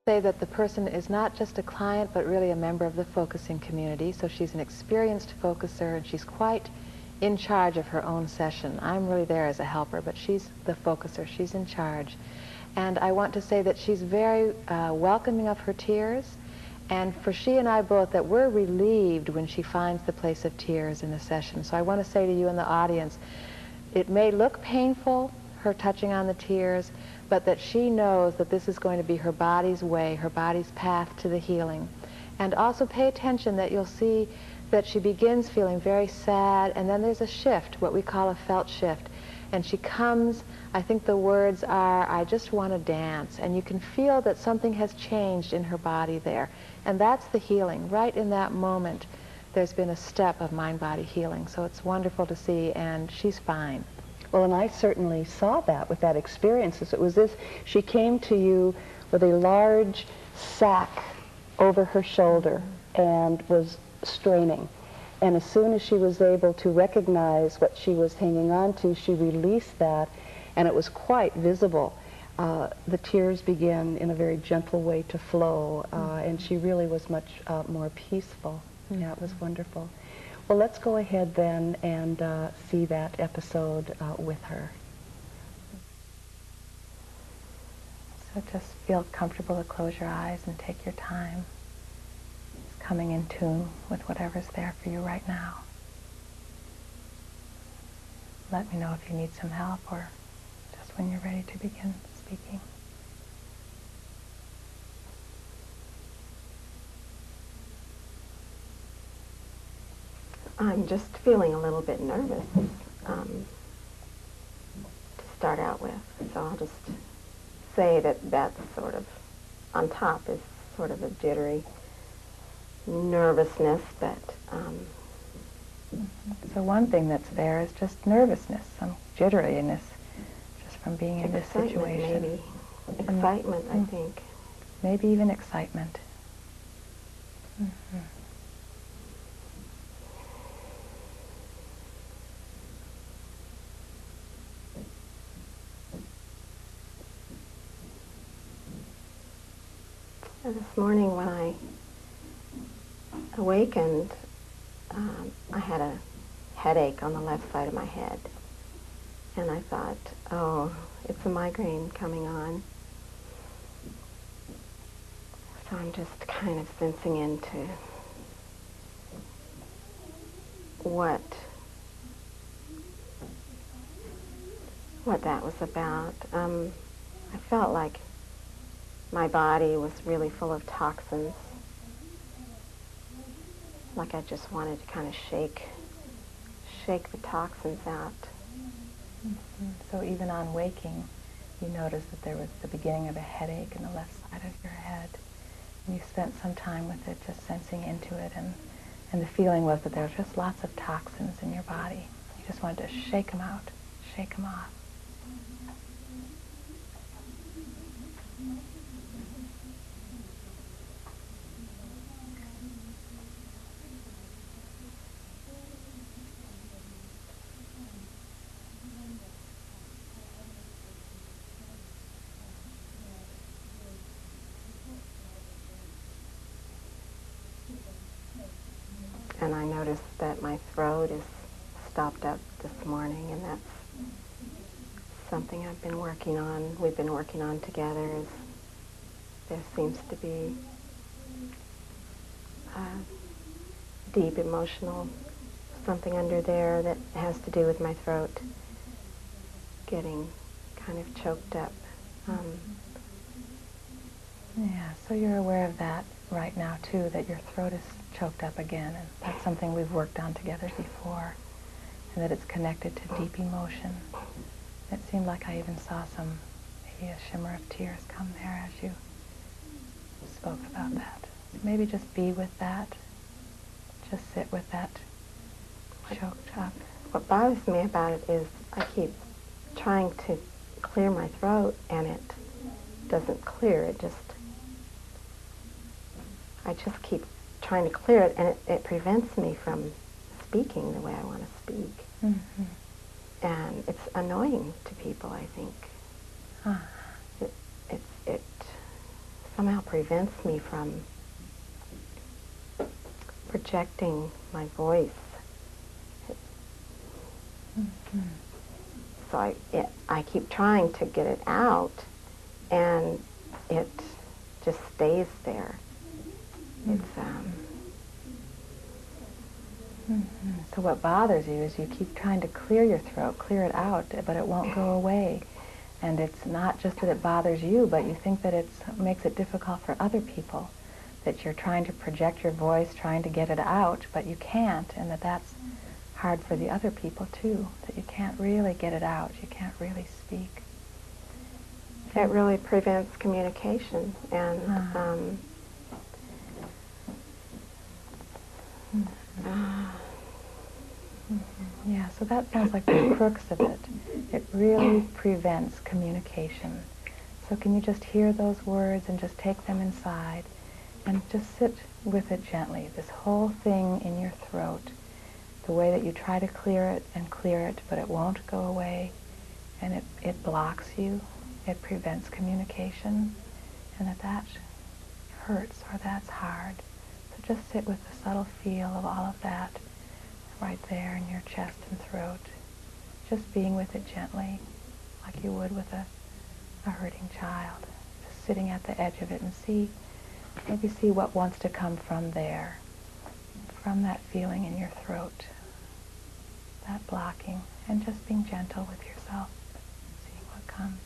Say that the person is not just a client, but really a member of the focusing community. So she's an experienced focuser, and she's quite in charge of her own session. I'm really there as a helper, but she's the focuser. She's in charge. And I want to say that she's very welcoming of her tears, and for she and I both, that we're relieved when she finds the place of tears in a session. So I want to say to you in the audience, it may look painful, her touching on the tears, but that she knows that this is going to be her body's way, her body's path to the healing. And also pay attention that you'll see that she begins feeling very sad, and then there's a shift, what we call a felt shift. And she comes, I think the words are, I just want to dance. And you can feel that something has changed in her body there. And that's the healing. Right in that moment, there's been a step of mind-body healing. So it's wonderful to see, and she's fine. Well, and I certainly saw that with that experience. It was this, she came to you with a large sack over her shoulder and was straining. And as soon as she was able to recognize what she was hanging on to, she released that, and it was quite visible. The tears began in a very gentle way to flow, and she really was much more peaceful. Yeah, it was wonderful. Well, let's go ahead then and see that episode with her. So just feel comfortable to close your eyes and take your time. Just coming in tune with whatever's there for you right now. Let me know if you need some help or just when you're ready to begin speaking. I'm just feeling a little bit nervous to start out with, so I'll just say that that's sort of, on top is sort of a jittery nervousness, but... So one thing that's there is just nervousness, some jitteriness, just from being in this situation. Maybe. Excitement, I think. Maybe even excitement. Mm-hmm. This morning when I awakened, I had a headache on the left side of my head. And I thought, oh, it's a migraine coming on. So I'm just kind of sensing into what that was about. I felt like my body was really full of toxins. Like I just wanted to kind of shake the toxins out. Mm-hmm. So even on waking, you noticed that there was the beginning of a headache in the left side of your head. And you spent some time with it, just sensing into it. And the feeling was that there were just lots of toxins in your body. You just wanted to shake them out, shake them off. And I noticed that my throat is stopped up this morning, and that's something I've been working on. We've been working on together. Is there seems to be deep emotional something under there that has to do with my throat getting kind of choked up. Yeah, so you're aware of that right now too, that your throat is choked up again, and that's something we've worked on together before, and that it's connected to deep emotion. It seemed like I even saw maybe a shimmer of tears come there as you spoke about that. So maybe just be with that, just sit with that choked up. What bothers me about it is I keep trying to clear my throat, and it doesn't clear. I just keep trying to clear it, and it prevents me from speaking the way I want to speak. Mm-hmm. And it's annoying to people, I think. Huh. It somehow prevents me from projecting my voice. Mm-hmm. So I keep trying to get it out, and it just stays there. It's Mm-hmm. So what bothers you is you keep trying to clear your throat, clear it out, but it won't go away. And it's not just that it bothers you, but you think that it makes it difficult for other people, that you're trying to project your voice, trying to get it out, but you can't, and that's hard for the other people too, that you can't really get it out, you can't really speak. it really prevents communication, and yeah, so that sounds like the crux of it. It really prevents communication. So can you just hear those words and just take them inside and just sit with it gently, this whole thing in your throat, the way that you try to clear it, but it won't go away, and it blocks you, it prevents communication, and that hurts or that's hard. So just sit with the subtle feel of all of that right there in your chest and throat, just being with it gently, like you would with a hurting child, just sitting at the edge of it and maybe see what wants to come from there, from that feeling in your throat, that blocking, and just being gentle with yourself, seeing what comes.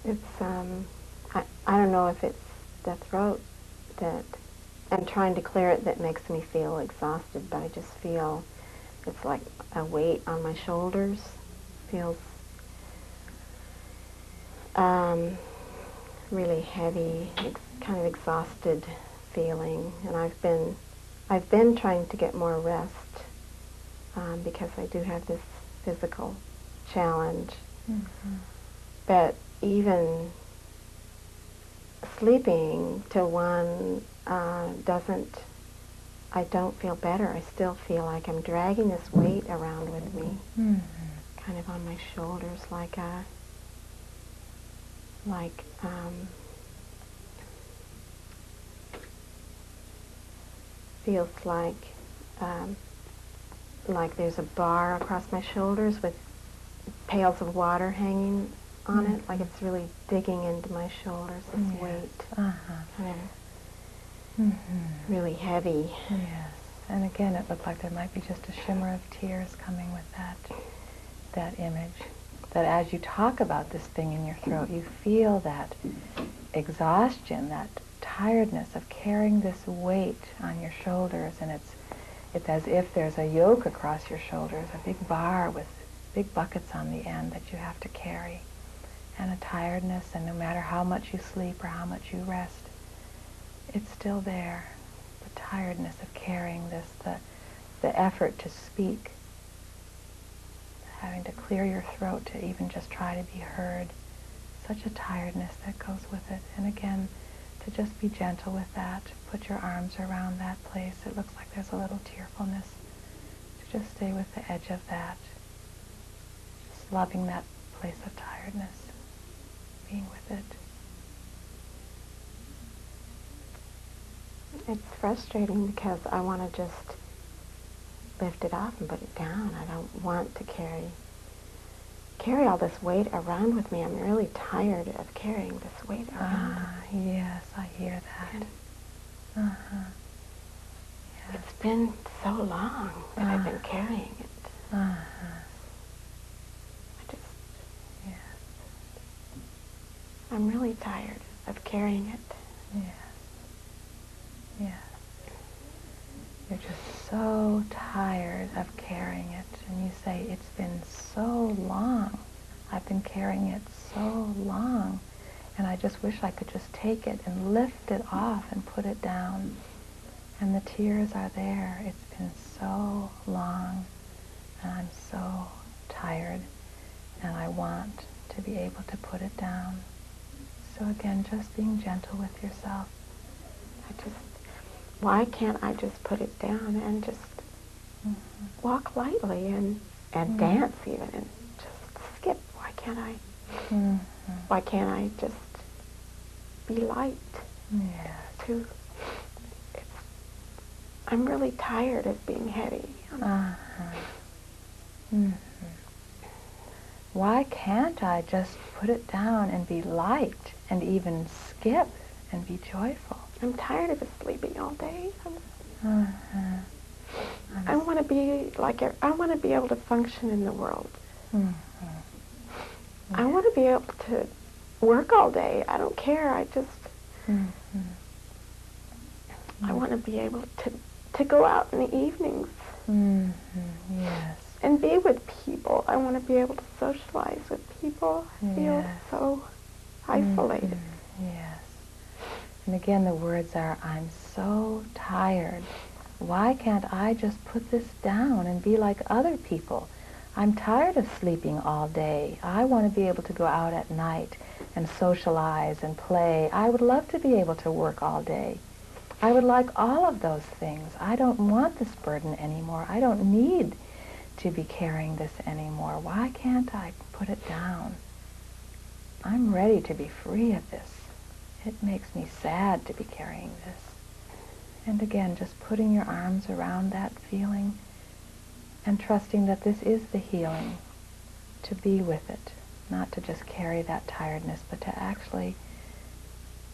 it's I don't know if it's the throat that and trying to clear it that makes me feel exhausted, but I just feel it's like a weight on my shoulders. Feels really heavy, kind of exhausted feeling, and I've been trying to get more rest because I do have this physical challenge. Mm-hmm. But even sleeping till one I don't feel better. I still feel like I'm dragging this weight around with me, Mm-hmm. kind of on my shoulders, feels like there's a bar across my shoulders with pails of water hanging on it, like it's really digging into my shoulders, this weight, kind of really heavy. Yes, and again, it looked like there might be just a shimmer of tears coming with that image. That as you talk about this thing in your throat, you feel that exhaustion, that tiredness of carrying this weight on your shoulders, and it's as if there's a yoke across your shoulders, a big bar with big buckets on the end that you have to carry, and a tiredness, and no matter how much you sleep or how much you rest, it's still there. The tiredness of carrying this, the effort to speak, having to clear your throat to even just try to be heard, such a tiredness that goes with it. And again, to just be gentle with that, put your arms around that place. It looks like there's a little tearfulness. To just stay with the edge of that, just loving that place of tiredness, being with it. It's frustrating because I want to just lift it off and put it down. I don't want to carry all this weight around with me. I'm really tired of carrying this weight around. Yes, I hear that. Yes. It's been so long that I've been carrying it. Yes. I'm really tired of carrying it. Yes. Yes. You're just so tired of carrying it. And you say, it's been so long. I've been carrying it so long. And I just wish I could just take it and lift it off and put it down. And the tears are there. It's been so long. And I'm so tired. And I want to be able to put it down. So again, just being gentle with yourself. Why can't I just put it down and just walk lightly and dance even and just skip? Why can't I? Why can't I just be light? Too. I'm really tired of being heavy. Why can't I just put it down and be light and even skip and be joyful? I'm tired of sleeping all day. I want to be like, I want to be able to function in the world. I want to be able to work all day. I don't care. I just, I want to be able to go out in the evenings. Yes. And be with people. I want to be able to socialize with people. I feel so isolated. Yes. And again, the words are, I'm so tired. Why can't I just put this down and be like other people? I'm tired of sleeping all day. I want to be able to go out at night and socialize and play. I would love to be able to work all day. I would like all of those things. I don't want this burden anymore. I don't need to be carrying this anymore. Why can't I put it down? I'm ready to be free of this. It makes me sad to be carrying this. And again, just putting your arms around that feeling and trusting that this is the healing, to be with it, not to just carry that tiredness, but to actually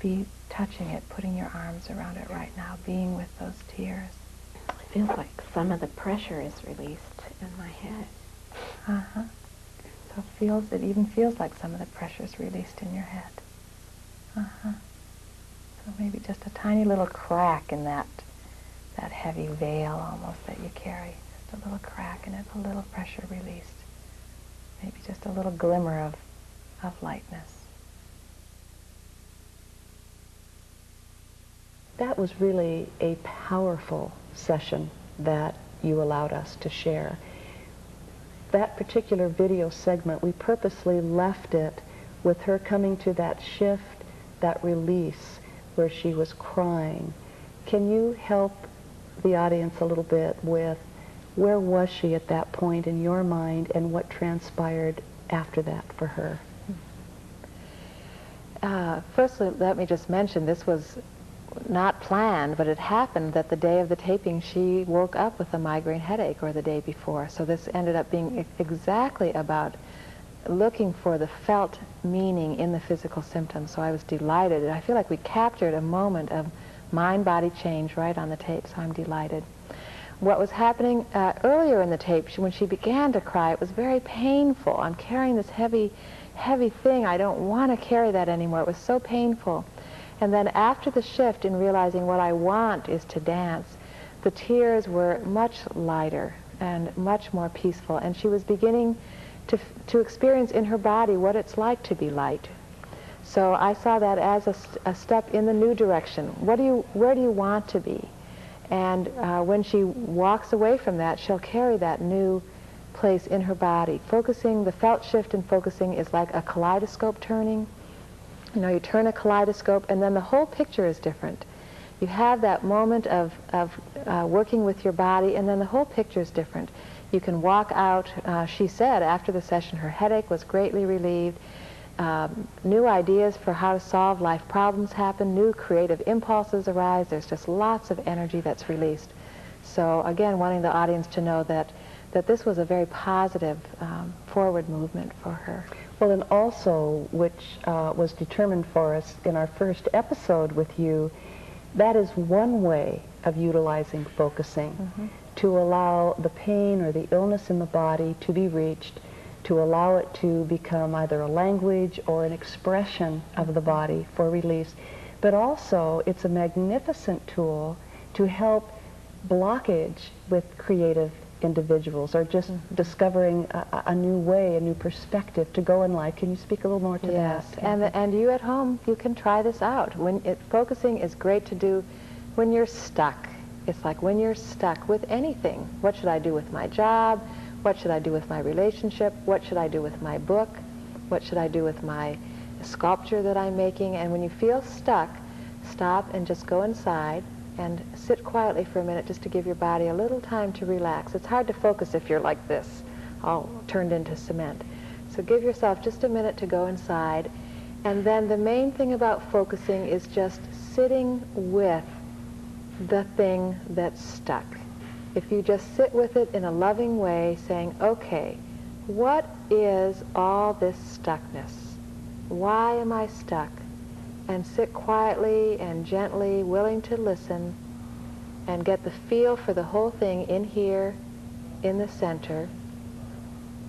be touching it, putting your arms around it right now, being with those tears. It feels like some of the pressure is released in my head. So it even feels like some of the pressure is released in your head. So maybe just a tiny little crack in that heavy veil almost that you carry. Just a little crack in it, a little pressure released. Maybe just a little glimmer of lightness. That was really a powerful session that you allowed us to share. That particular video segment, we purposely left it with her coming to that shift, that release, where she was crying. Can you help the audience a little bit with where was she at that point in your mind and what transpired after that for her? Firstly, let me just mention this was not planned, but it happened that the day of the taping she woke up with a migraine headache, or the day before. So this ended up being exactly about looking for the felt meaning in the physical symptoms. So I was delighted. I feel like we captured a moment of mind-body change right on the tape, so I'm delighted. What was happening earlier in the tape, when she began to cry, it was very painful. I'm carrying this heavy thing. I don't want to carry that anymore. It was so painful. And then after the shift, in realizing what I want is to dance, the tears were much lighter and much more peaceful. And she was beginning to experience in her body what it's like to be light. So I saw that as a step in the new direction. Where do you want to be? And when she walks away from that, she'll carry that new place in her body. Focusing, the felt shift in focusing is like a kaleidoscope turning. You know, you turn a kaleidoscope and then the whole picture is different. You have that moment of working with your body, and then the whole picture is different. You can walk out. She said after the session her headache was greatly relieved. New ideas for how to solve life problems happen. New creative impulses arise. There's just lots of energy that's released. So again, wanting the audience to know that this was a very positive forward movement for her. Well, and also, which was determined for us in our first episode with you, that is one way of utilizing focusing, to allow the pain or the illness in the body to be reached, to allow it to become either a language or an expression of the body for release. But also, it's a magnificent tool to help blockage with creative individuals, or just discovering a new way, a new perspective to go in life. Can you speak a little more to that? Yes, and you at home, you can try this out. Focusing is great to do when you're stuck. It's like when you're stuck with anything. What should I do with my job? What should I do with my relationship? What should I do with my book? What should I do with my sculpture that I'm making? And when you feel stuck, stop and just go inside and sit quietly for a minute just to give your body a little time to relax. It's hard to focus if you're like this, all turned into cement. So give yourself just a minute to go inside. And then the main thing about focusing is just sitting with the thing that's stuck. If you just sit with it in a loving way, saying, okay, what is all this stuckness? Why am I stuck? And sit quietly and gently, willing to listen, and get the feel for the whole thing in here, in the center.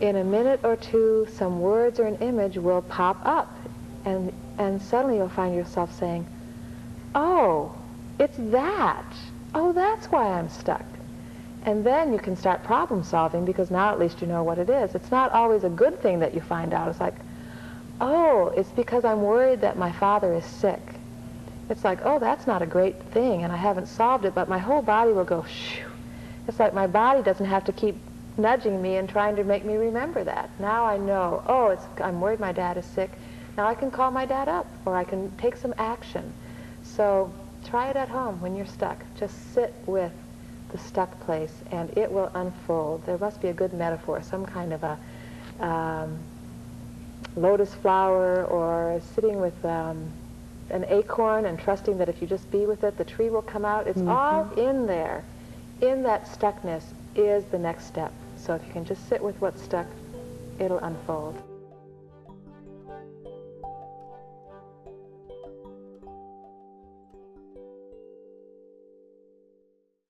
In a minute or two, some words or an image will pop up, and suddenly you'll find yourself saying, oh, it's that. Oh, that's why I'm stuck. And then you can start problem solving, because now at least you know what it is. It's not always a good thing that you find out. It's like, oh, it's because I'm worried that my father is sick. It's like, oh, that's not a great thing, and I haven't solved it, but my whole body will go, shoo. It's like my body doesn't have to keep nudging me and trying to make me remember that. Now I know, oh, I'm worried my dad is sick. Now I can call my dad up, or I can take some action. So try it at home when you're stuck. Just sit with the stuck place, and it will unfold. There must be a good metaphor, some kind of a lotus flower, or sitting with an acorn and trusting that if you just be with it, the tree will come out. It's all in there. In that stuckness is the next step. So if you can just sit with what's stuck, it'll unfold.